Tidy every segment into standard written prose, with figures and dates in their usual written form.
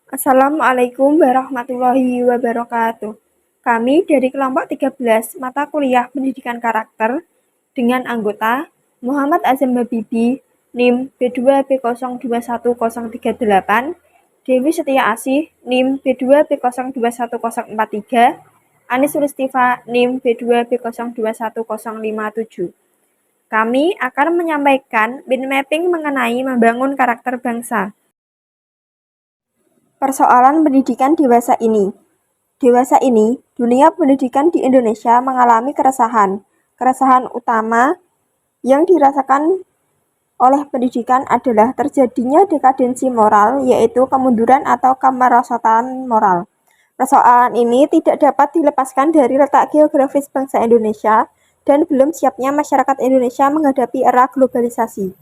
Assalamualaikum warahmatullahi wabarakatuh. Kami dari kelompok 13 mata kuliah Pendidikan Karakter dengan anggota Muhammad Azam Habibi, NIM B2B021038, Dewi Setia Asih, NIM B2B021043, Anis Sulistifa, NIM B2B021057. Kami akan menyampaikan mind mapping mengenai membangun karakter bangsa. Persoalan pendidikan dewasa ini. Dewasa ini, dunia pendidikan di Indonesia mengalami keresahan. Keresahan utama yang dirasakan oleh pendidikan adalah terjadinya dekadensi moral, yaitu kemunduran atau kemerosotan moral. Persoalan ini tidak dapat dilepaskan dari letak geografis bangsa Indonesia dan belum siapnya masyarakat Indonesia menghadapi era globalisasi.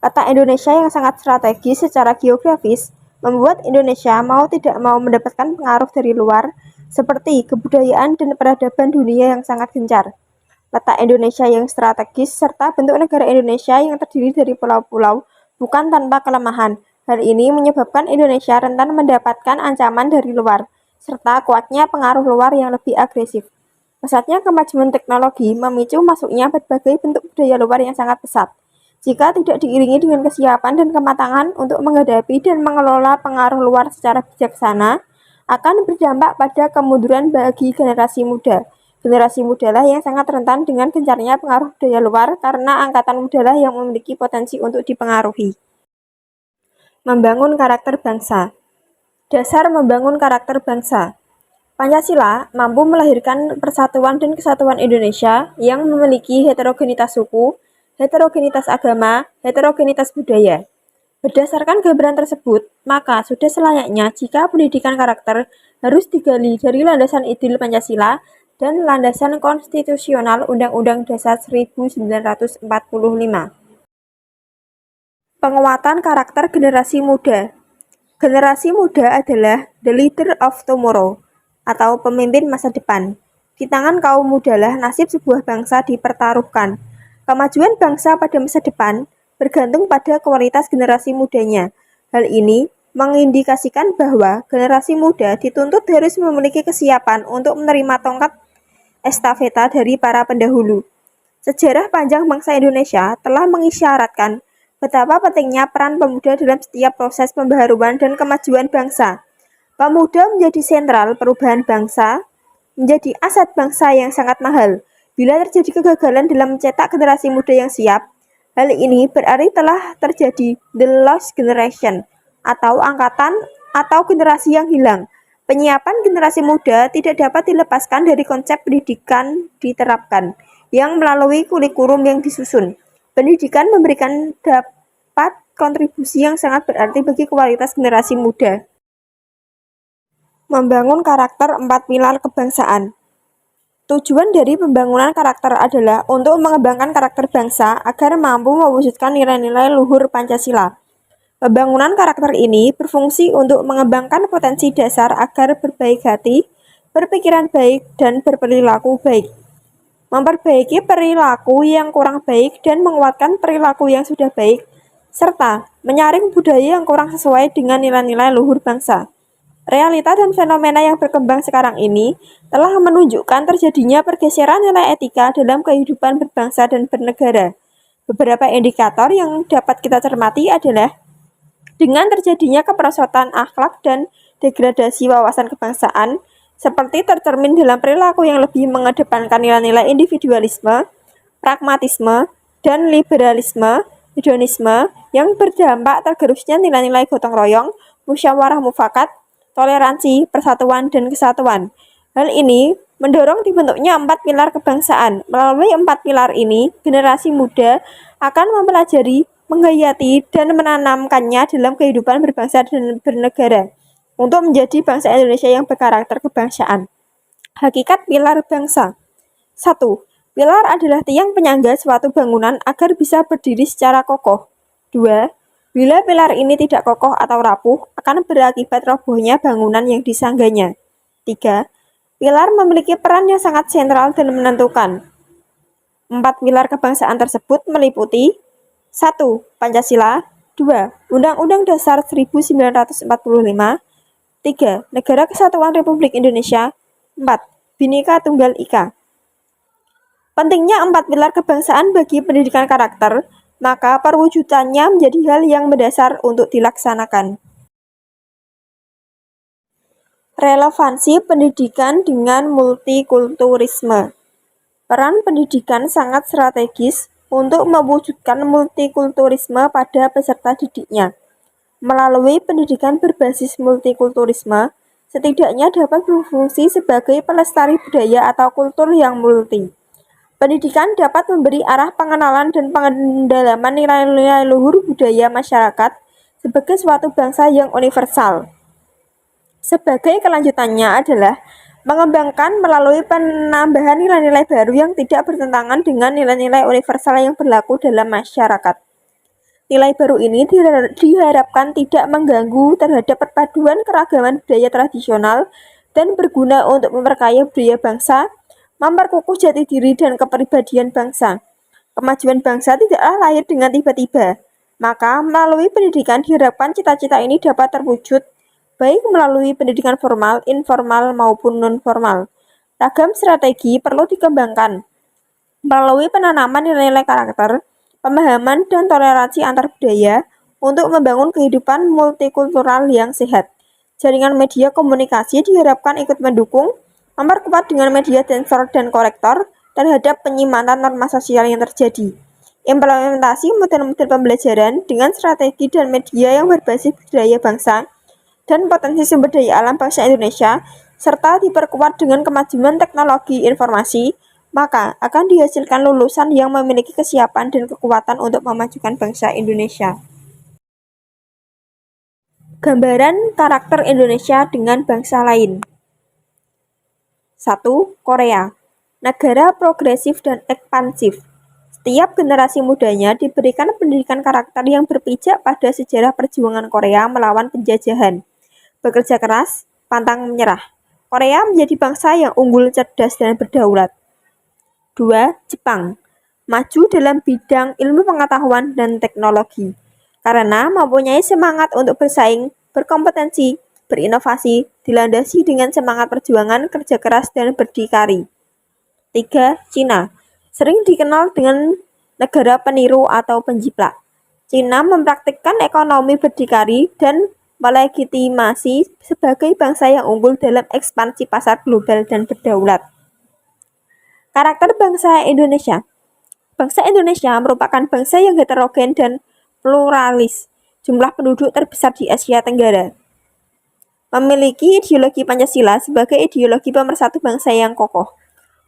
Letak Indonesia yang sangat strategis secara geografis membuat Indonesia mau tidak mau mendapatkan pengaruh dari luar, seperti kebudayaan dan peradaban dunia yang sangat gencar. Letak Indonesia yang strategis serta bentuk negara Indonesia yang terdiri dari pulau-pulau bukan tanpa kelemahan. Hal ini menyebabkan Indonesia rentan mendapatkan ancaman dari luar, serta kuatnya pengaruh luar yang lebih agresif. Pesatnya kemajuan teknologi memicu masuknya berbagai bentuk budaya luar yang sangat pesat. Jika tidak diiringi dengan kesiapan dan kematangan untuk menghadapi dan mengelola pengaruh luar secara bijaksana, akan berdampak pada kemunduran bagi generasi muda. Generasi muda lah yang sangat rentan dengan gencarnya pengaruh budaya luar karena angkatan muda lah yang memiliki potensi untuk dipengaruhi. Membangun karakter bangsa. Dasar membangun karakter bangsa. Pancasila mampu melahirkan persatuan dan kesatuan Indonesia yang memiliki heterogenitas suku, heterogenitas agama, heterogenitas budaya. Berdasarkan gambaran tersebut, maka sudah selayaknya jika pendidikan karakter harus digali dari landasan ideal Pancasila dan landasan konstitusional Undang-Undang Dasar 1945. Penguatan karakter generasi muda. Generasi muda adalah the leader of tomorrow, atau pemimpin masa depan. Di tangan kaum mudalah nasib sebuah bangsa dipertaruhkan. Kemajuan bangsa pada masa depan bergantung pada kualitas generasi mudanya. Hal ini mengindikasikan bahwa generasi muda dituntut harus memiliki kesiapan untuk menerima tongkat estafeta dari para pendahulu. Sejarah panjang bangsa Indonesia telah mengisyaratkan betapa pentingnya peran pemuda dalam setiap proses pembaharuan dan kemajuan bangsa. Pemuda menjadi sentral perubahan bangsa, menjadi aset bangsa yang sangat mahal. Bila terjadi kegagalan dalam mencetak generasi muda yang siap, hal ini berarti telah terjadi the lost generation, atau angkatan atau generasi yang hilang. Penyiapan generasi muda tidak dapat dilepaskan dari konsep pendidikan diterapkan, yang melalui kurikulum yang disusun. Pendidikan memberikan dapat kontribusi yang sangat berarti bagi kualitas generasi muda. Membangun karakter 4 pilar kebangsaan. Tujuan dari pembangunan karakter adalah untuk mengembangkan karakter bangsa agar mampu mewujudkan nilai-nilai luhur Pancasila. Pembangunan karakter ini berfungsi untuk mengembangkan potensi dasar agar berbaik hati, berpikiran baik, dan berperilaku baik. Memperbaiki perilaku yang kurang baik dan menguatkan perilaku yang sudah baik, serta menyaring budaya yang kurang sesuai dengan nilai-nilai luhur bangsa. Realita dan fenomena yang berkembang sekarang ini telah menunjukkan terjadinya pergeseran nilai etika dalam kehidupan berbangsa dan bernegara. Beberapa indikator yang dapat kita cermati adalah dengan terjadinya keperosotan akhlak dan degradasi wawasan kebangsaan, seperti tercermin dalam perilaku yang lebih mengedepankan nilai-nilai individualisme, pragmatisme, dan liberalisme, hedonisme yang berdampak tergerusnya nilai-nilai gotong royong, musyawarah mufakat, toleransi, persatuan, dan kesatuan. Hal ini mendorong dibentuknya 4 pilar kebangsaan. Melalui 4 pilar ini, generasi muda akan mempelajari, menghayati, dan menanamkannya dalam kehidupan berbangsa dan bernegara untuk menjadi bangsa Indonesia yang berkarakter kebangsaan. Hakikat pilar bangsa. 1. Pilar adalah tiang penyangga suatu bangunan agar bisa berdiri secara kokoh. 2. Bila pilar ini tidak kokoh atau rapuh, akan berakibat robohnya bangunan yang disangganya. 3. Pilar memiliki peran yang sangat sentral dan menentukan. 4 pilar kebangsaan tersebut meliputi 1. Pancasila. 2. Undang-Undang Dasar 1945. 3. Negara Kesatuan Republik Indonesia. 4. Bhinneka Tunggal Ika. Pentingnya 4 pilar kebangsaan bagi pendidikan karakter, maka perwujudannya menjadi hal yang mendasar untuk dilaksanakan. Relevansi pendidikan dengan multikulturisme. Peran pendidikan sangat strategis untuk mewujudkan multikulturisme pada peserta didiknya. Melalui pendidikan berbasis multikulturisme, setidaknya dapat berfungsi sebagai pelestari budaya atau kultur yang multi. Pendidikan dapat memberi arah pengenalan dan pendalaman nilai-nilai luhur budaya masyarakat sebagai suatu bangsa yang universal. Sebagai kelanjutannya adalah mengembangkan melalui penambahan nilai-nilai baru yang tidak bertentangan dengan nilai-nilai universal yang berlaku dalam masyarakat. Nilai baru ini diharapkan tidak mengganggu terhadap perpaduan keragaman budaya tradisional dan berguna untuk memperkaya budaya bangsa, memperkukuh jati diri dan kepribadian bangsa. Kemajuan bangsa tidaklah lahir dengan tiba-tiba, maka melalui pendidikan diharapkan cita-cita ini dapat terwujud, baik melalui pendidikan formal, informal, maupun non-formal. Ragam strategi perlu dikembangkan melalui penanaman nilai-nilai karakter, pemahaman dan toleransi antar budaya untuk membangun kehidupan multikultural yang sehat. Jaringan media komunikasi diharapkan ikut mendukung, memperkuat dengan media sensor dan korektor terhadap penyimpanan norma sosial yang terjadi. Implementasi model-model pembelajaran dengan strategi dan media yang berbasis budaya bangsa dan potensi sumber daya alam bangsa Indonesia, serta diperkuat dengan kemajuan teknologi informasi, maka akan dihasilkan lulusan yang memiliki kesiapan dan kekuatan untuk memajukan bangsa Indonesia. Gambaran karakter Indonesia dengan bangsa lain. 1. Korea. Negara progresif dan ekspansif. Setiap generasi mudanya diberikan pendidikan karakter yang berpijak pada sejarah perjuangan Korea melawan penjajahan. Bekerja keras, pantang menyerah. Korea menjadi bangsa yang unggul, cerdas, dan berdaulat. 2. Jepang. Maju dalam bidang ilmu pengetahuan dan teknologi karena mempunyai semangat untuk bersaing, berkompetensi, berinovasi, dilandasi dengan semangat perjuangan, kerja keras, dan berdikari. 3. Cina. Sering dikenal dengan negara peniru atau penjiplak. Cina mempraktikkan ekonomi berdikari dan melegitimasi sebagai bangsa yang unggul dalam ekspansi pasar global dan berdaulat. Karakter bangsa Indonesia. Bangsa Indonesia merupakan bangsa yang heterogen dan pluralis, jumlah penduduk terbesar di Asia Tenggara. Memiliki ideologi Pancasila sebagai ideologi pemersatu bangsa yang kokoh.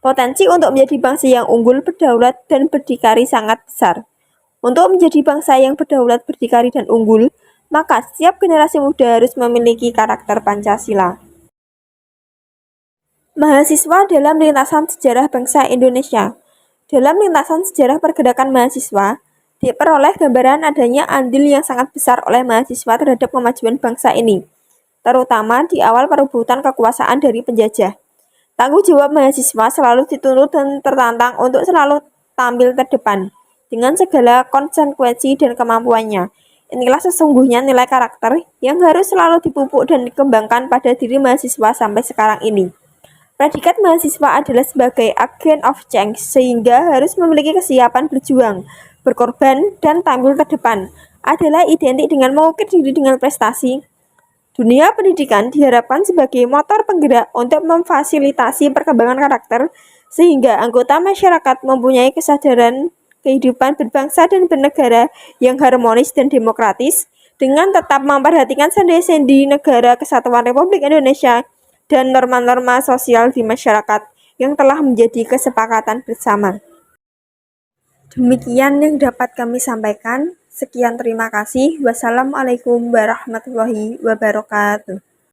Potensi untuk menjadi bangsa yang unggul, berdaulat, dan berdikari sangat besar. Untuk menjadi bangsa yang berdaulat, berdikari, dan unggul, maka setiap generasi muda harus memiliki karakter Pancasila. Mahasiswa dalam lintasan sejarah bangsa Indonesia. Dalam lintasan sejarah pergerakan mahasiswa, diperoleh gambaran adanya andil yang sangat besar oleh mahasiswa terhadap kemajuan bangsa ini, terutama di awal perebutan kekuasaan dari penjajah. Tanggung jawab mahasiswa selalu dituntut dan tertantang untuk selalu tampil terdepan, dengan segala konsekuensi dan kemampuannya. Inilah sesungguhnya nilai karakter yang harus selalu dipupuk dan dikembangkan pada diri mahasiswa sampai sekarang ini. Predikat mahasiswa adalah sebagai agent of change, sehingga harus memiliki kesiapan berjuang, berkorban, dan tampil terdepan. Adalah identik dengan mengukir diri dengan prestasi. Dunia pendidikan diharapkan sebagai motor penggerak untuk memfasilitasi perkembangan karakter, sehingga anggota masyarakat mempunyai kesadaran kehidupan berbangsa dan bernegara yang harmonis dan demokratis, dengan tetap memperhatikan sendi-sendi negara Kesatuan Republik Indonesia dan norma-norma sosial di masyarakat yang telah menjadi kesepakatan bersama. Demikian yang dapat kami sampaikan. Sekian, terima kasih. Wassalamualaikum warahmatullahi wabarakatuh.